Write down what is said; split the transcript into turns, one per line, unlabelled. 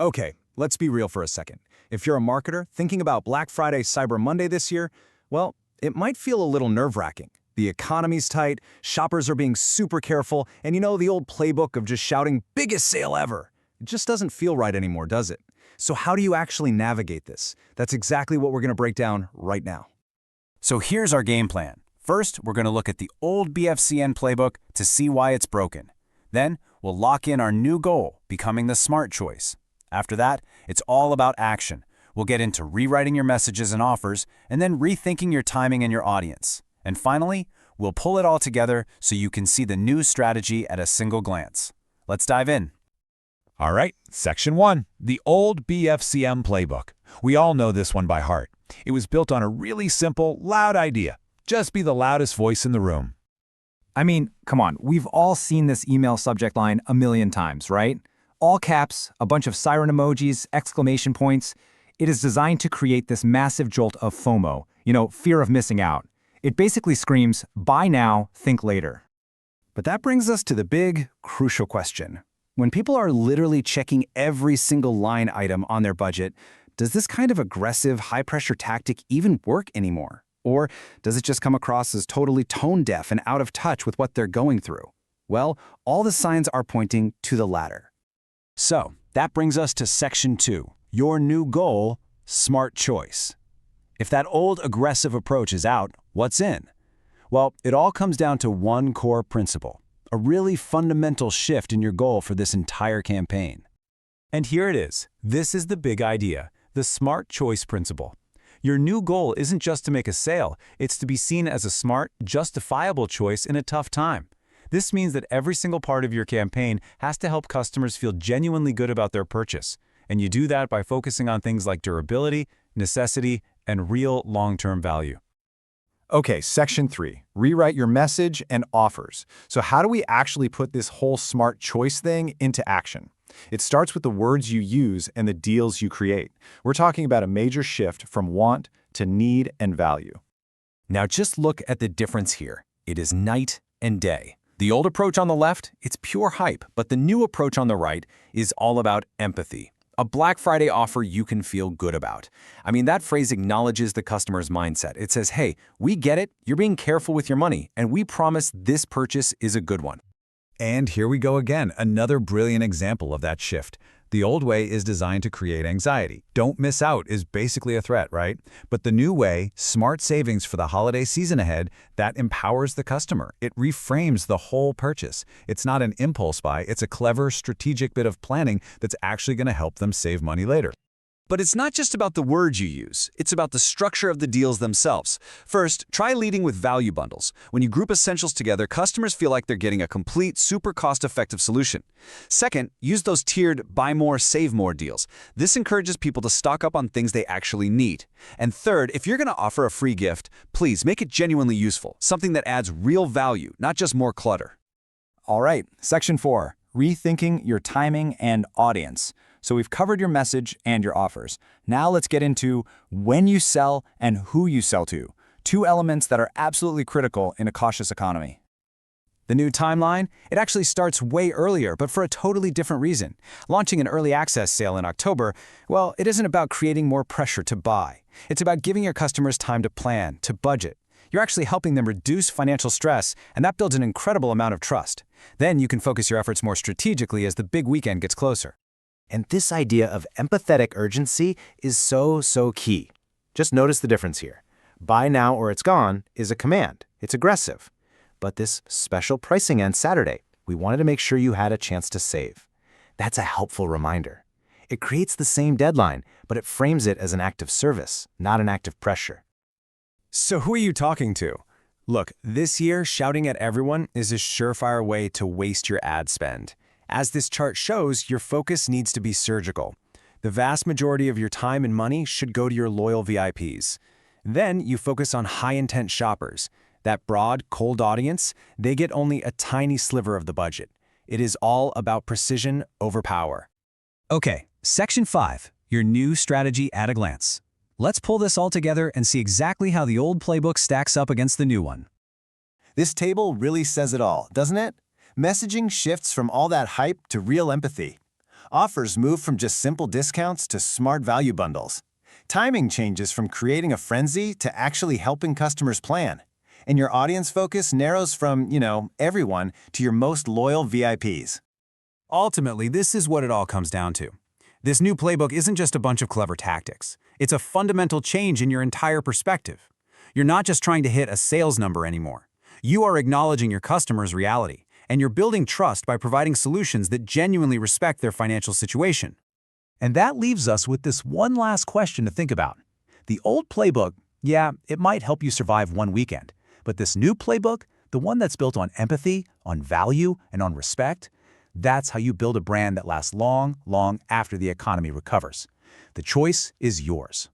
Okay, let's be real for a second. If you're a marketer thinking about Black Friday, Cyber Monday this year, well, it might feel a little nerve-wracking. The economy's tight, shoppers are being super careful, and you know the old playbook of just shouting, biggest sale ever. It just doesn't feel right anymore, does it? So how do you actually navigate this? That's exactly what we're going to break down right now.
So here's our game plan. First, we're going to look at the old BFCM playbook to see why it's broken. Then, we'll lock in our new goal, becoming the smart choice. After that, it's all about action. We'll get into rewriting your messages and offers, and then rethinking your timing and your audience. And finally, we'll pull it all together so you can see the new strategy at a single glance. Let's dive in.
All right, Section 1, the old BFCM playbook. We all know this one by heart. It was built on a really simple, loud idea. Just be the loudest voice in the room.
I mean, come on, we've all seen this email subject line a million times, right? All caps, a bunch of siren emojis, exclamation points. It is designed to create this massive jolt of FOMO, fear of missing out. It basically screams, buy now, think later.
But that brings us to the big, crucial question. When people are literally checking every single line item on their budget, does this kind of aggressive, high-pressure tactic even work anymore? Or does it just come across as totally tone-deaf and out of touch with what they're going through? Well, all the signs are pointing to the latter.
So, that brings us to Section 2, your new goal, smart choice. If that old aggressive approach is out, what's in? Well, it all comes down to one core principle, a really fundamental shift in your goal for this entire campaign. And here it is. This is the big idea, the smart choice principle. Your new goal isn't just to make a sale, it's to be seen as a smart, justifiable choice in a tough time. This means that every single part of your campaign has to help customers feel genuinely good about their purchase. And you do that by focusing on things like durability, necessity, and real long-term value.
Okay, Section 3, rewrite your message and offers. So how do we actually put this whole smart choice thing into action? It starts with the words you use and the deals you create. We're talking about a major shift from want to need and value.
Now just look at the difference here. It is night and day. The old approach on the left, it's pure hype, but the new approach on the right is all about empathy. A Black Friday offer you can feel good about. I mean, that phrase acknowledges the customer's mindset. It says, hey, we get it, you're being careful with your money, and we promise this purchase is a good one.
And here we go again, another brilliant example of that shift. The old way is designed to create anxiety. Don't miss out is basically a threat, right? But the new way, smart savings for the holiday season ahead, that empowers the customer. It reframes the whole purchase. It's not an impulse buy, it's a clever, strategic bit of planning that's actually going to help them save money later.
But it's not just about the words you use, it's about the structure of the deals themselves. First, try leading with value bundles. When you group essentials together, customers feel like they're getting a complete, super cost-effective solution. Second, use those tiered buy more, save more deals. This encourages people to stock up on things they actually need. And third, if you're going to offer a free gift, please make it genuinely useful, something that adds real value, not just more clutter.
All right, Section 4, rethinking your timing and audience. So we've covered your message and your offers. Now let's get into when you sell and who you sell to, two elements that are absolutely critical in a cautious economy.
The new timeline, it actually starts way earlier, but for a totally different reason. Launching an early access sale in October, well, it isn't about creating more pressure to buy. It's about giving your customers time to plan, to budget. You're actually helping them reduce financial stress, and that builds an incredible amount of trust. Then you can focus your efforts more strategically as the big weekend gets closer.
And this idea of empathetic urgency is so key. Just notice the difference here. Buy now or it's gone is a command. It's aggressive. But this special pricing ends Saturday. We wanted to make sure you had a chance to save. That's a helpful reminder. It creates the same deadline, but it frames it as an act of service, not an act of pressure.
So who are you talking to? Look, this year, shouting at everyone is a surefire way to waste your ad spend. As this chart shows, your focus needs to be surgical. The vast majority of your time and money should go to your loyal VIPs. Then you focus on high-intent shoppers. That broad, cold audience, they get only a tiny sliver of the budget. It is all about precision over power.
Okay, Section 5, your new strategy at a glance. Let's pull this all together and see exactly how the old playbook stacks up against the new one.
This table really says it all, doesn't it? Messaging shifts from all that hype to real empathy.
Offers move from just simple discounts to smart value bundles. Timing changes from creating a frenzy to actually helping customers plan. And your audience focus narrows from, everyone to your most loyal VIPs.
Ultimately, this is what it all comes down to. This new playbook isn't just a bunch of clever tactics. It's a fundamental change in your entire perspective. You're not just trying to hit a sales number anymore. You are acknowledging your customer's reality, and you're building trust by providing solutions that genuinely respect their financial situation.
And that leaves us with this one last question to think about. The old playbook, yeah, it might help you survive one weekend. But this new playbook, the one that's built on empathy, on value, and on respect, that's how you build a brand that lasts long, long after the economy recovers. The choice is yours.